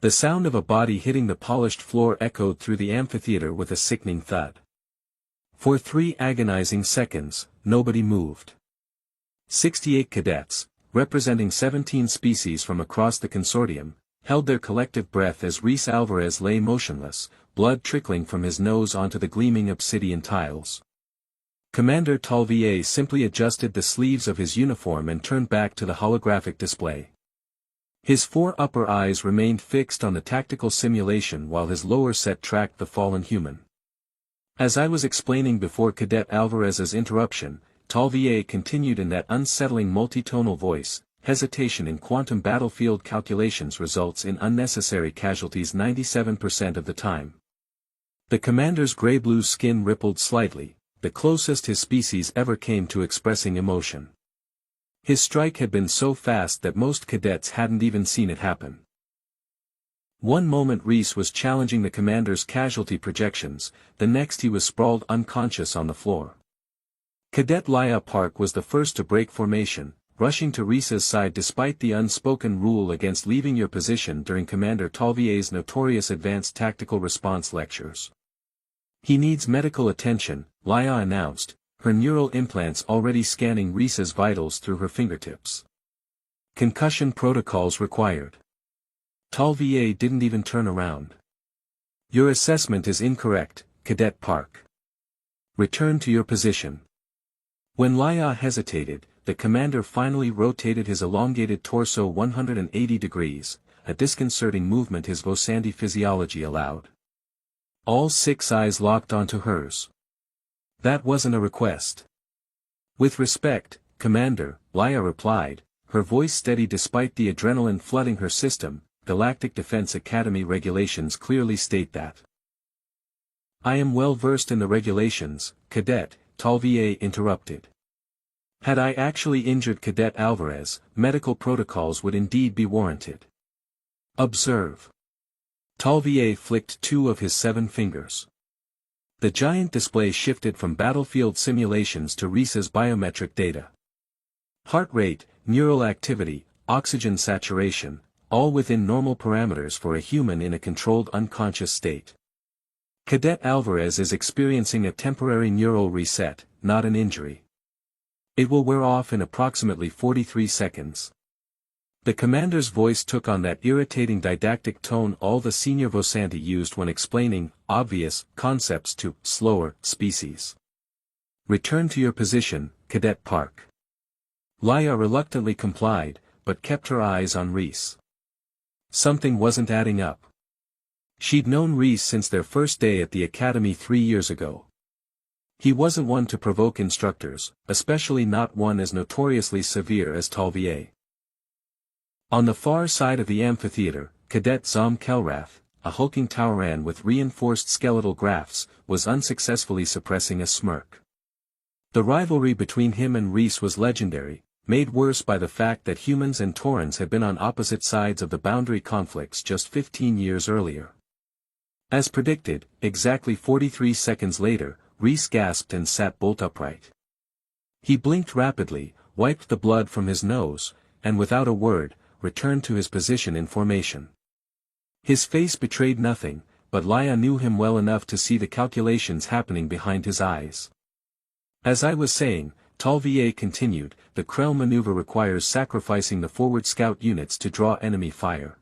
The sound of a body hitting the polished floor echoed through the amphitheater with a sickening thud. For 3 agonizing seconds, nobody moved. 68 cadets, representing 17 species from across the consortium, held their collective breath as Reis Alvarez lay motionless, blood trickling from his nose onto the gleaming obsidian tiles. Commander Tahl'Va simply adjusted the sleeves of his uniform and turned back to the holographic display. His 4 upper eyes remained fixed on the tactical simulation while his lower set tracked the fallen human. As I was explaining before Cadet Alvarez's interruption, Tahl'Va continued in that unsettling multitonal voice, hesitation in quantum battlefield calculations results in unnecessary casualties 97% of the time. The commander's gray-blue skin rippled slightly, the closest his species ever came to expressing emotion. His strike had been so fast that most cadets hadn't even seen it happen. One moment Reis was challenging the commander's casualty projections, the next he was sprawled unconscious on the floor. Cadet Laia Park was the first to break formation, rushing to Reis's side despite the unspoken rule against leaving your position during Commander Tahl'Va's notorious advanced tactical response lectures. "He needs medical attention," Laia announced, her neural implants already scanning Reis's vitals through her fingertips. "Concussion protocols required." Tahl'Va didn't even turn around. "Your assessment is incorrect, Cadet Park. Return to your position." When Laia hesitated, the commander finally rotated his elongated torso 180 degrees, a disconcerting movement his Vosanti physiology allowed. All 6 eyes locked onto hers. "That wasn't a request." "With respect, Commander," Laia replied, her voice steady despite the adrenaline flooding her system. Galactic Defense Academy regulations clearly state that. "I am well versed in the regulations, Cadet," Tahl'Va interrupted. "Had I actually injured Cadet Alvarez, medical protocols would indeed be warranted. Observe." Tahl'Va flicked 2 of his 7 fingers. The giant display shifted from battlefield simulations to Reis's biometric data. Heart rate, neural activity, oxygen saturation, all within normal parameters for a human in a controlled unconscious state. Cadet Alvarez is experiencing a temporary neural reset, not an injury. It will wear off in approximately 43 seconds. The commander's voice took on that irritating didactic tone all the senior Vosanti used when explaining obvious concepts to slower species. "Return to your position, Cadet Park." Laia reluctantly complied, but kept her eyes on Reis. Something wasn't adding up. She'd known Reis since their first day at the academy 3 years ago. He wasn't one to provoke instructors, especially not one as notoriously severe as Tahl'Va. On the far side of the amphitheater, Cadet Zom Kelrath, a hulking Tauran with reinforced skeletal grafts, was unsuccessfully suppressing a smirk. The rivalry between him and Reis was legendary, made worse by the fact that humans and Taurans had been on opposite sides of the boundary conflicts just 15 years earlier. As predicted, exactly 43 seconds later, Reis gasped and sat bolt upright. He blinked rapidly, wiped the blood from his nose, and without a word, returned to his position in formation. His face betrayed nothing, but Laia knew him well enough to see the calculations happening behind his eyes. "As I was saying," Tahl'Va continued, "the Krell maneuver requires sacrificing the forward scout units to draw enemy fire.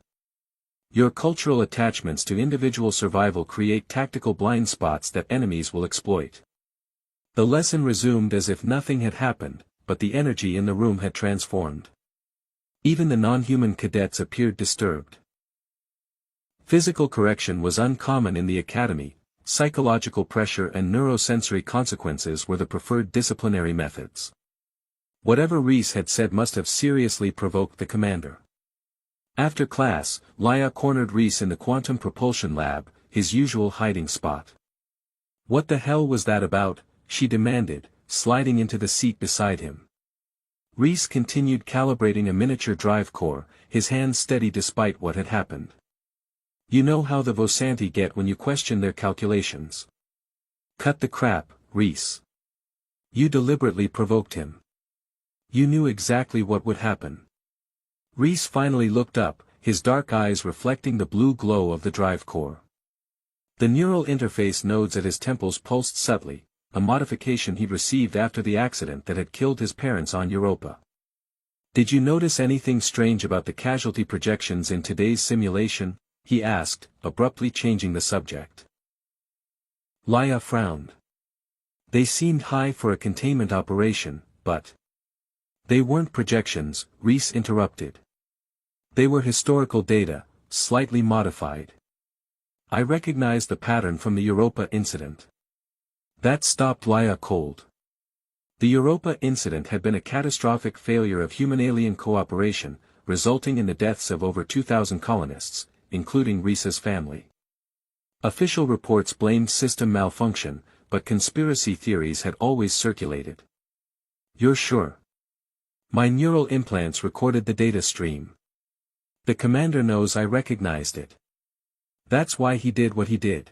Your cultural attachments to individual survival create tactical blind spots that enemies will exploit." The lesson resumed as if nothing had happened, but the energy in the room had transformed. Even the non-human cadets appeared disturbed. Physical correction was uncommon in the academy, psychological pressure and neurosensory consequences were the preferred disciplinary methods. Whatever Reis had said must have seriously provoked the commander. After class, Laia cornered Reis in the quantum propulsion lab, his usual hiding spot. "What the hell was that about?" she demanded, sliding into the seat beside him. Reis continued calibrating a miniature drive core, his hands steady despite what had happened. "You know how the Vosanti get when you question their calculations. Cut the crap, Reis. You deliberately provoked him. You knew exactly what would happen." Reis finally looked up, his dark eyes reflecting the blue glow of the drive core. The neural interface nodes at his temples pulsed subtly, a modification he'd received after the accident that had killed his parents on Europa. "Did you notice anything strange about the casualty projections in today's simulation?" he asked, abruptly changing the subject. Laia frowned. "They seemed high for a containment operation, but—" "They weren't projections," Reis interrupted. "They were historical data, slightly modified. I recognized the pattern from the Europa Incident." That stopped Laia cold. The Europa Incident had been a catastrophic failure of human-alien cooperation, resulting in the deaths of over 2,000 colonists, including Reis's family. Official reports blamed system malfunction, but conspiracy theories had always circulated. "You're sure?" "My neural implants recorded the data stream. The commander knows I recognized it. That's why he did what he did.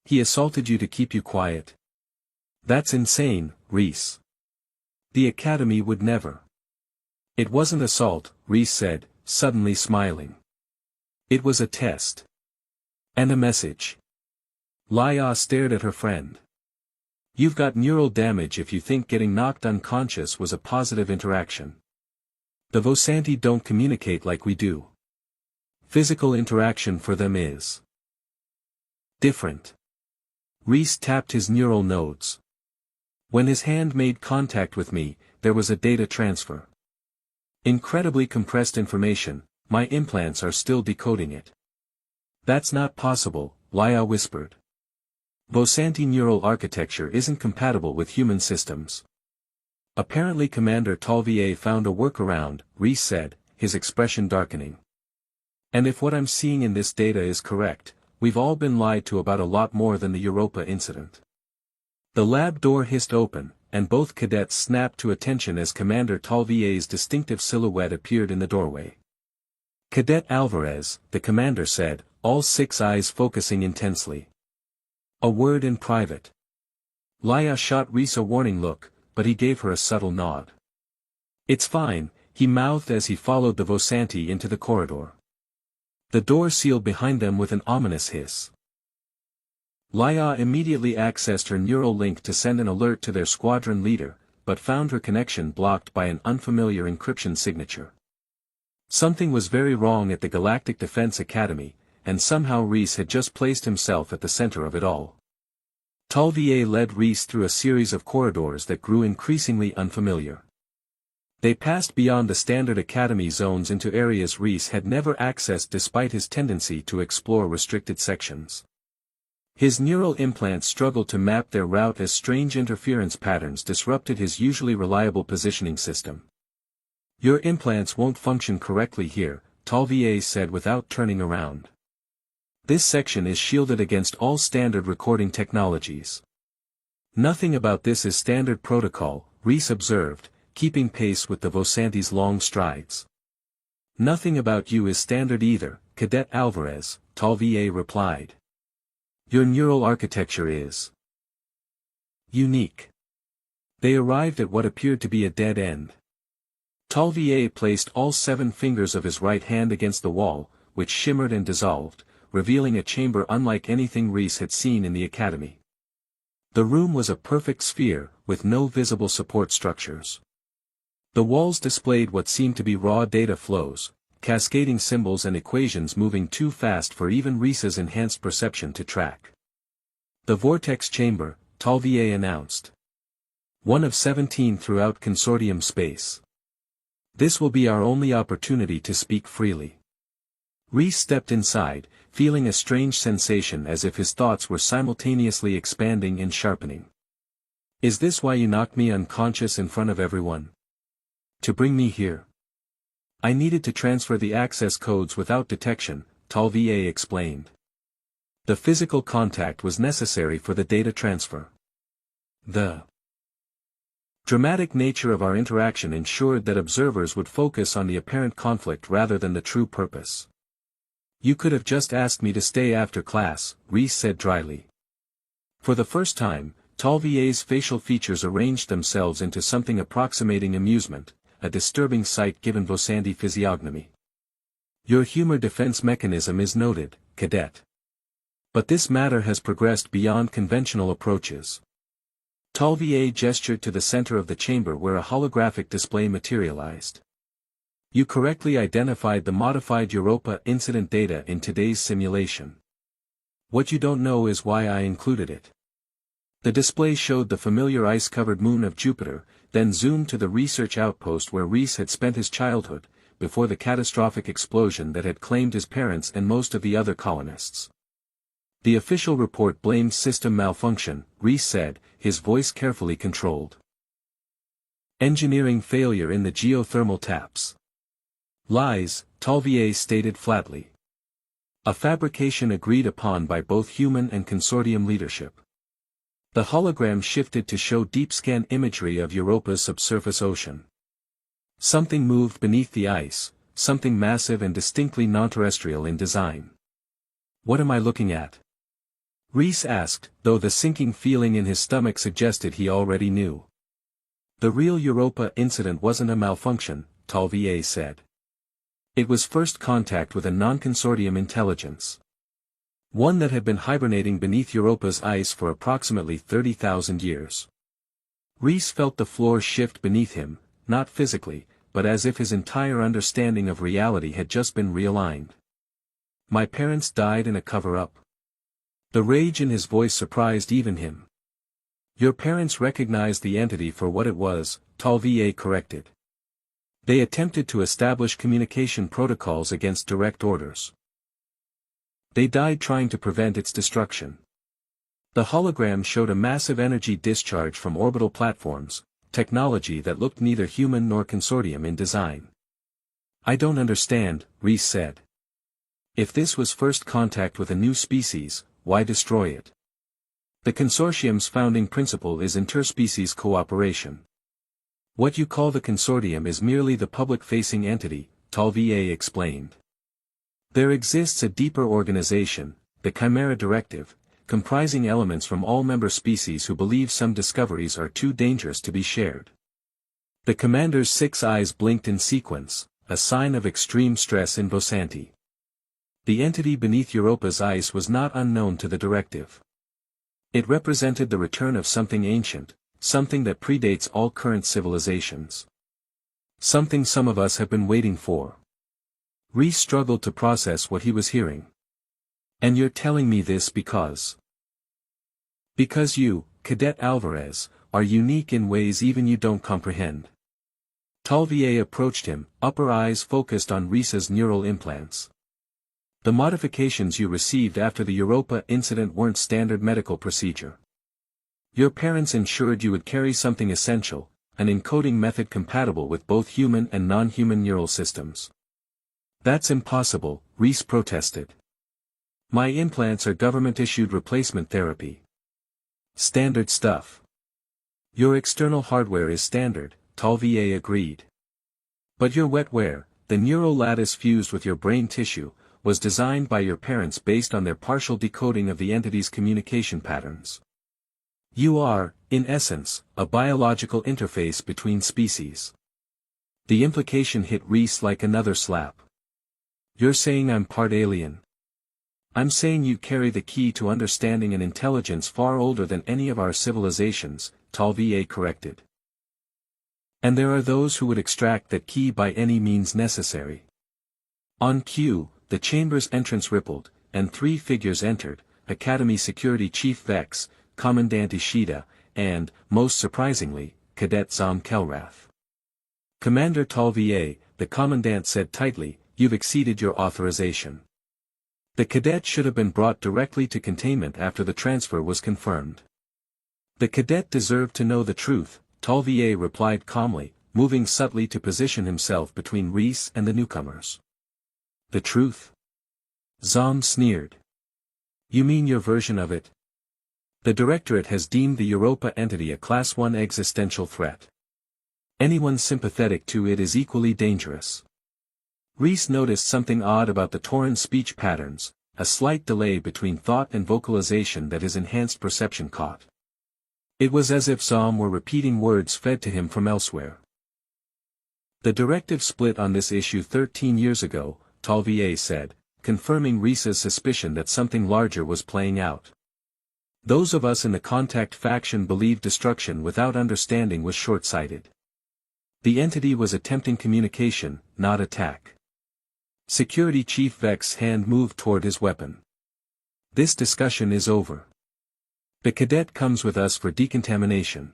He assaulted you to keep you quiet." "That's insane, Reis. The Academy would never." "It wasn't assault," Reis said, suddenly smiling. "It was a test. And a message." Laia stared at her friend. "You've got neural damage if you think getting knocked unconscious was a positive interaction. The Vosanti don't communicate like we do. Physical interaction for them is different." Reis tapped his neural nodes. "When his hand made contact with me, there was a data transfer. Incredibly compressed information, my implants are still decoding it." "That's not possible," Laia whispered. "Vosanti neural architecture isn't compatible with human systems." "Apparently Commander Tahl'Va found a workaround," Reis said, his expression darkening. "And if what I'm seeing in this data is correct, we've all been lied to about a lot more than the Europa Incident." The lab door hissed open, and both cadets snapped to attention as Commander Tahl'Va's distinctive silhouette appeared in the doorway. "Cadet Alvarez," the commander said, all 6 eyes focusing intensely. "A word in private." Laia shot Reis a warning look, but he gave her a subtle nod. "It's fine," he mouthed as he followed the Vosanti into the corridor. The door sealed behind them with an ominous hiss. Laia immediately accessed her neural link to send an alert to their squadron leader, but found her connection blocked by an unfamiliar encryption signature. Something was very wrong at the Galactic Defense Academy, and somehow Reis had just placed himself at the center of it all. Tahl'Va led Reis through a series of corridors that grew increasingly unfamiliar. They passed beyond the standard Academy zones into areas Reis had never accessed despite his tendency to explore restricted sections. His neural implants struggled to map their route as strange interference patterns disrupted his usually reliable positioning system. "Your implants won't function correctly here," Tahl'Va said without turning around. "This section is shielded against all standard recording technologies." "Nothing about this is standard protocol," Reis observed, keeping pace with the Vosanti's long strides. "Nothing about you is standard either, Cadet Alvarez," Tahl'Va replied. "Your neural architecture is unique." They arrived at what appeared to be a dead end. Tahl'Va placed all 7 fingers of his right hand against the wall, which shimmered and dissolved, revealing a chamber unlike anything Reis had seen in the Academy. The room was a perfect sphere, with no visible support structures. The walls displayed what seemed to be raw data flows, cascading symbols and equations moving too fast for even Reis's enhanced perception to track. "The vortex chamber," Tahl'Va announced. "One of 17 throughout consortium space. This will be our only opportunity to speak freely." Reis stepped inside, feeling a strange sensation as if his thoughts were simultaneously expanding and sharpening. "Is this why you knocked me unconscious in front of everyone? To bring me here?" "I needed to transfer the access codes without detection," Tahl'Va explained. "The physical contact was necessary for the data transfer. The dramatic nature of our interaction ensured that observers would focus on the apparent conflict rather than the true purpose." "You could have just asked me to stay after class," Reis said dryly. For the first time, Tahl'Va's facial features arranged themselves into something approximating amusement, a disturbing sight given Vosanti physiognomy. Your humor defense mechanism is noted, Cadet. But this matter has progressed beyond conventional approaches. Tahl'Va gestured to the center of the chamber where a holographic display materialized. You correctly identified the modified Europa Incident data in today's simulation. What you don't know is why I included it. The display showed the familiar ice-covered moon of Jupiter, then zoomed to the research outpost where Reis had spent his childhood, before the catastrophic explosion that had claimed his parents and most of the other colonists. The official report blamed system malfunction, Reis said, his voice carefully controlled. Engineering failure in the geothermal taps. Lies, Tahl'Va stated flatly. A fabrication agreed upon by both human and consortium leadership. The hologram shifted to show deep scan imagery of Europa's subsurface ocean. Something moved beneath the ice, something massive and distinctly non-terrestrial in design. What am I looking at? Reis asked, though the sinking feeling in his stomach suggested he already knew. The real Europa Incident wasn't a malfunction, Tahl'Va said. It was first contact with a non-consortium intelligence. One that had been hibernating beneath Europa's ice for approximately 30,000 years. Reis felt the floor shift beneath him, not physically, but as if his entire understanding of reality had just been realigned. My parents died in a cover-up. The rage in his voice surprised even him. Your parents recognized the entity for what it was, Tahl'Va corrected. They attempted to establish communication protocols against direct orders. They died trying to prevent its destruction. The hologram showed a massive energy discharge from orbital platforms, technology that looked neither human nor consortium in design. I don't understand, Reis said. If this was first contact with a new species, why destroy it? The consortium's founding principle is interspecies cooperation. What you call the consortium is merely the public-facing entity, Tahl'Va explained. There exists a deeper organization, the Chimera Directive, comprising elements from all member species who believe some discoveries are too dangerous to be shared. The commander's 6 eyes blinked in sequence, a sign of extreme stress in Bosanti. The entity beneath Europa's ice was not unknown to the directive. It represented the return of something ancient, something that predates all current civilizations. Something some of us have been waiting for. Reis struggled to process what he was hearing. And you're telling me this because you, Cadet Alvarez, are unique in ways even you don't comprehend. Tahl'Va approached him, upper eyes focused on Reis's neural implants. The modifications you received after the Europa Incident weren't standard medical procedure. Your parents ensured you would carry something essential, an encoding method compatible with both human and non-human neural systems. That's impossible, Reis protested. My implants are government-issued replacement therapy. Standard stuff. Your external hardware is standard, Tahl'Va agreed. But your wetware, the neural lattice fused with your brain tissue, was designed by your parents based on their partial decoding of the entity's communication patterns. You are, in essence, a biological interface between species. The implication hit Reis like another slap. You're saying I'm part alien. I'm saying you carry the key to understanding an intelligence far older than any of our civilizations, Tahl'Va corrected. And there are those who would extract that key by any means necessary. On cue, the chamber's entrance rippled, and 3 figures entered, Academy Security Chief Vex, Commandant Ishida, and, most surprisingly, Cadet Zom Kelrath. Commander Tahl'Va, the Commandant said tightly, you've exceeded your authorization. The cadet should have been brought directly to containment after the transfer was confirmed. The cadet deserved to know the truth, Tahl'Va replied calmly, moving subtly to position himself between Reis and the newcomers. The truth? Zom sneered. You mean your version of it? The Directorate has deemed the Europa entity a Class 1 existential threat. Anyone sympathetic to it is equally dangerous. Reis noticed something odd about the Tauran speech patterns, a slight delay between thought and vocalization that his enhanced perception caught. It was as if Zom were repeating words fed to him from elsewhere. The directive split on this issue 13 years ago, Tahl'Va said, confirming Reis's suspicion that something larger was playing out. Those of us in the contact faction believed destruction without understanding was short-sighted. The entity was attempting communication, not attack. Security Chief Vex's hand moved toward his weapon. This discussion is over. The cadet comes with us for decontamination.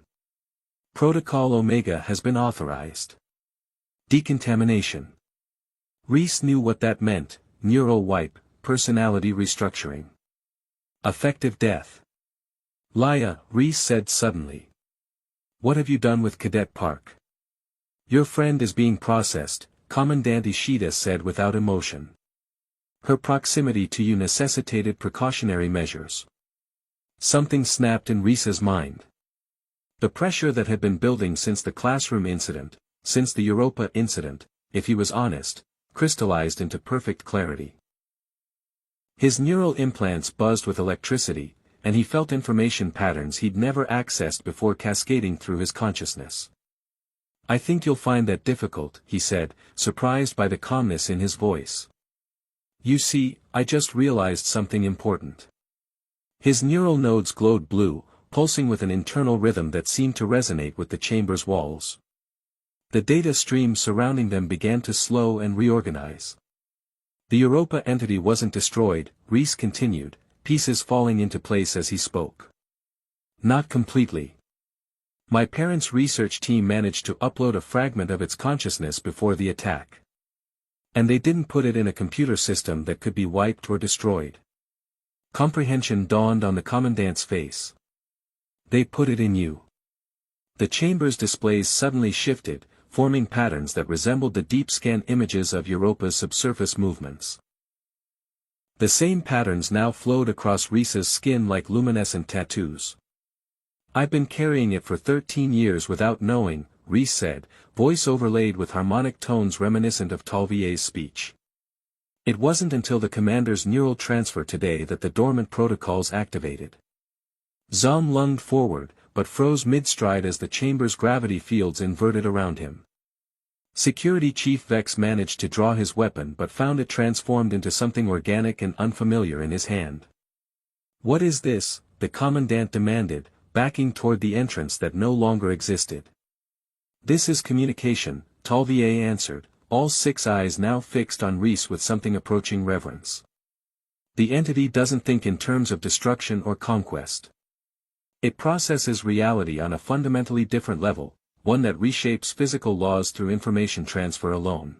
Protocol Omega has been authorized. Decontamination. Reis knew what that meant: neural wipe, personality restructuring. Effective death. Laia, Reis said suddenly. What have you done with Cadet Park? Your friend is being processed, Commandant Ishida said without emotion. Her proximity to you necessitated precautionary measures. Something snapped in Reis's mind. The pressure that had been building since the classroom incident, since the Europa Incident, if he was honest, crystallized into perfect clarity. His neural implants buzzed with electricity, and he felt information patterns he'd never accessed before cascading through his consciousness. I think you'll find that difficult, he said, surprised by the calmness in his voice. You see, I just realized something important. His neural nodes glowed blue, pulsing with an internal rhythm that seemed to resonate with the chamber's walls. The data stream surrounding them began to slow and reorganize. The Europa entity wasn't destroyed, Reis continued, pieces falling into place as he spoke. Not completely. My parents' research team managed to upload a fragment of its consciousness before the attack. And they didn't put it in a computer system that could be wiped or destroyed. Comprehension dawned on the commandant's face. They put it in you. The chamber's displays suddenly shifted, forming patterns that resembled the deep scan images of Europa's subsurface movements. The same patterns now flowed across Reis's skin like luminescent tattoos. I've been carrying it for 13 years without knowing, Reis said, voice overlaid with harmonic tones reminiscent of Tahl'Va's speech. It wasn't until the commander's neural transfer today that the dormant protocols activated. Zom lunged forward, but froze mid-stride as the chamber's gravity fields inverted around him. Security Chief Vex managed to draw his weapon but found it transformed into something organic and unfamiliar in his hand. What is this? The commandant demanded, backing toward the entrance that no longer existed. This is communication, Tahl'Va answered, all 6 eyes now fixed on Reis with something approaching reverence. The entity doesn't think in terms of destruction or conquest. It processes reality on a fundamentally different level, one that reshapes physical laws through information transfer alone.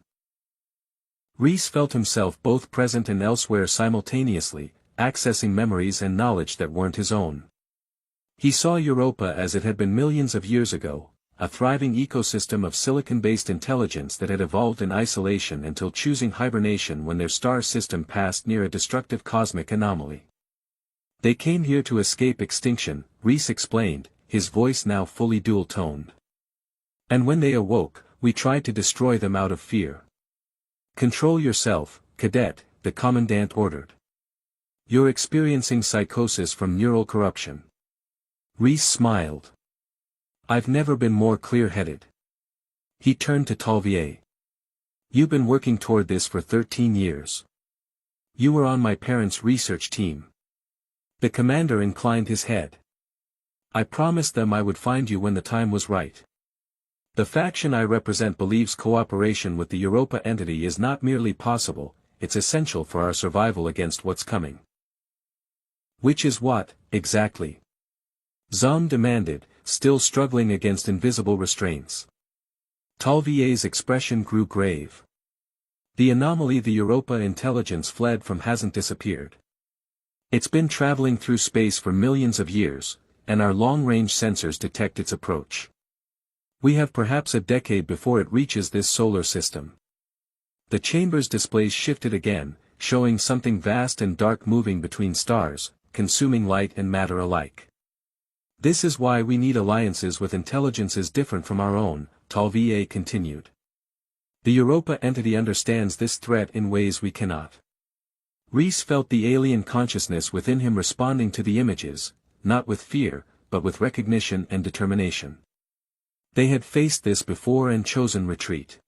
Reis felt himself both present and elsewhere simultaneously, accessing memories and knowledge that weren't his own. He saw Europa as it had been millions of years ago, a thriving ecosystem of silicon-based intelligence that had evolved in isolation until choosing hibernation when their star system passed near a destructive cosmic anomaly. They came here to escape extinction, Reis explained, his voice now fully dual-toned. And when they awoke, we tried to destroy them out of fear. Control yourself, Cadet, the commandant ordered. You're experiencing psychosis from neural corruption. Reis smiled. I've never been more clear-headed. He turned to Tahl'Va. You've been working toward this for 13 years. You were on my parents' research team. The commander inclined his head. I promised them I would find you when the time was right. The faction I represent believes cooperation with the Europa entity is not merely possible, it's essential for our survival against what's coming. Which is what, exactly? Zom demanded, still struggling against invisible restraints. Tahl'Va's expression grew grave. The anomaly the Europa intelligence fled from hasn't disappeared. It's been traveling through space for millions of years, and our long-range sensors detect its approach. We have perhaps a decade before it reaches this solar system. The chamber's displays shifted again, showing something vast and dark moving between stars, consuming light and matter alike. This is why we need alliances with intelligences different from our own, Tahl'Va continued. The Europa entity understands this threat in ways we cannot. Reis felt the alien consciousness within him responding to the images, not with fear, but with recognition and determination. They had faced this before and chosen retreat.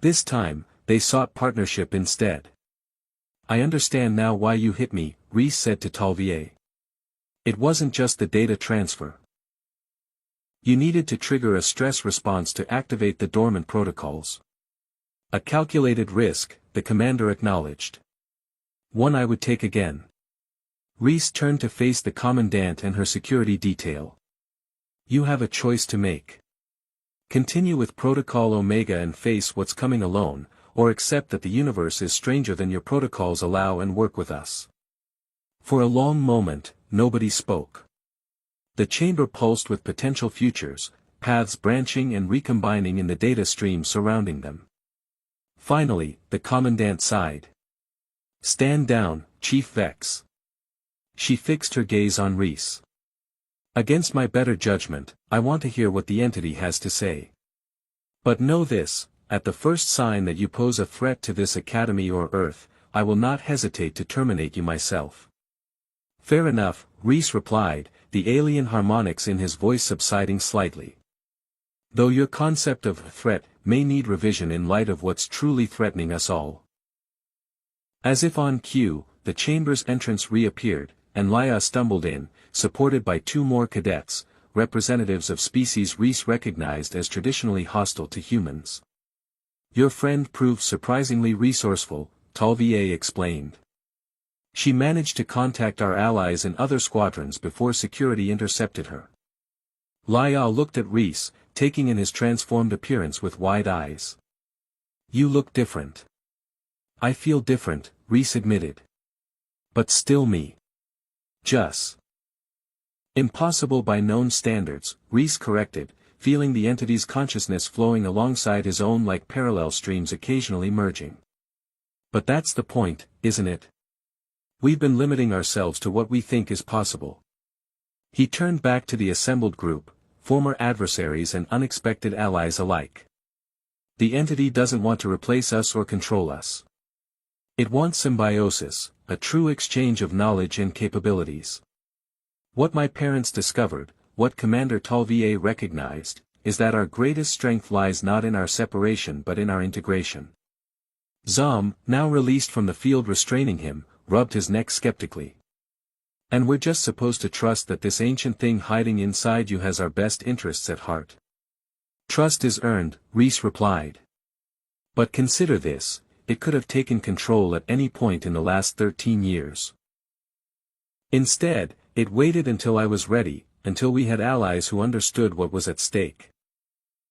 This time, they sought partnership instead. I understand now why you hit me, Reis said to Tahl'Va. It wasn't just the data transfer. You needed to trigger a stress response to activate the dormant protocols. A calculated risk, the commander acknowledged. One I would take again. Reis turned to face the commandant and her security detail. You have a choice to make. Continue with Protocol Omega and face what's coming alone, or accept that the universe is stranger than your protocols allow and work with us. For a long moment, nobody spoke. The chamber pulsed with potential futures, paths branching and recombining in the data stream surrounding them. Finally, the commandant sighed. Stand down, Chief Vex. She fixed her gaze on Reis. Against my better judgment, I want to hear what the entity has to say. But know this, at the first sign that you pose a threat to this academy or Earth, I will not hesitate to terminate you myself. Fair enough, Reis replied, the alien harmonics in his voice subsiding slightly. Though your concept of threat may need revision in light of what's truly threatening us all. As if on cue, the chamber's entrance reappeared, and Laya stumbled in, supported by two more cadets, representatives of species Reis recognized as traditionally hostile to humans. Your friend proved surprisingly resourceful, Tahl'Va explained. She managed to contact our allies in other squadrons before security intercepted her. Laya looked at Reis, taking in his transformed appearance with wide eyes. You look different. I feel different, Reis admitted. But still me. Just. Impossible by known standards, Reis corrected, feeling the entity's consciousness flowing alongside his own like parallel streams occasionally merging. But that's the point, isn't it? We've been limiting ourselves to what we think is possible. He turned back to the assembled group, former adversaries and unexpected allies alike. The entity doesn't want to replace us or control us. It wants symbiosis, a true exchange of knowledge and capabilities. What my parents discovered, what Commander Tahl'Va recognized, is that our greatest strength lies not in our separation but in our integration. Zom, now released from the field restraining him, rubbed his neck skeptically. And we're just supposed to trust that this ancient thing hiding inside you has our best interests at heart. Trust is earned, Reis replied. But consider this, it could have taken control at any point in the last 13 years. Instead, it waited until I was ready, until we had allies who understood what was at stake.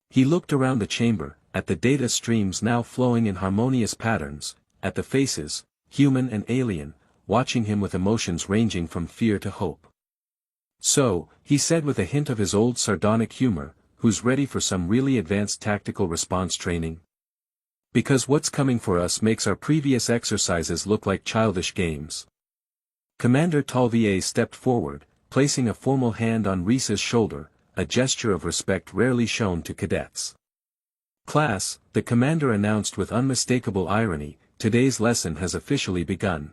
He looked around the chamber, at the data streams now flowing in harmonious patterns, at the faces, human and alien, watching him with emotions ranging from fear to hope. So, he said with a hint of his old sardonic humor, who's ready for some really advanced tactical response training? Because what's coming for us makes our previous exercises look like childish games. Commander Tahl'Va stepped forward, placing a formal hand on Reis's shoulder, a gesture of respect rarely shown to cadets. Class, the commander announced with unmistakable irony, today's lesson has officially begun.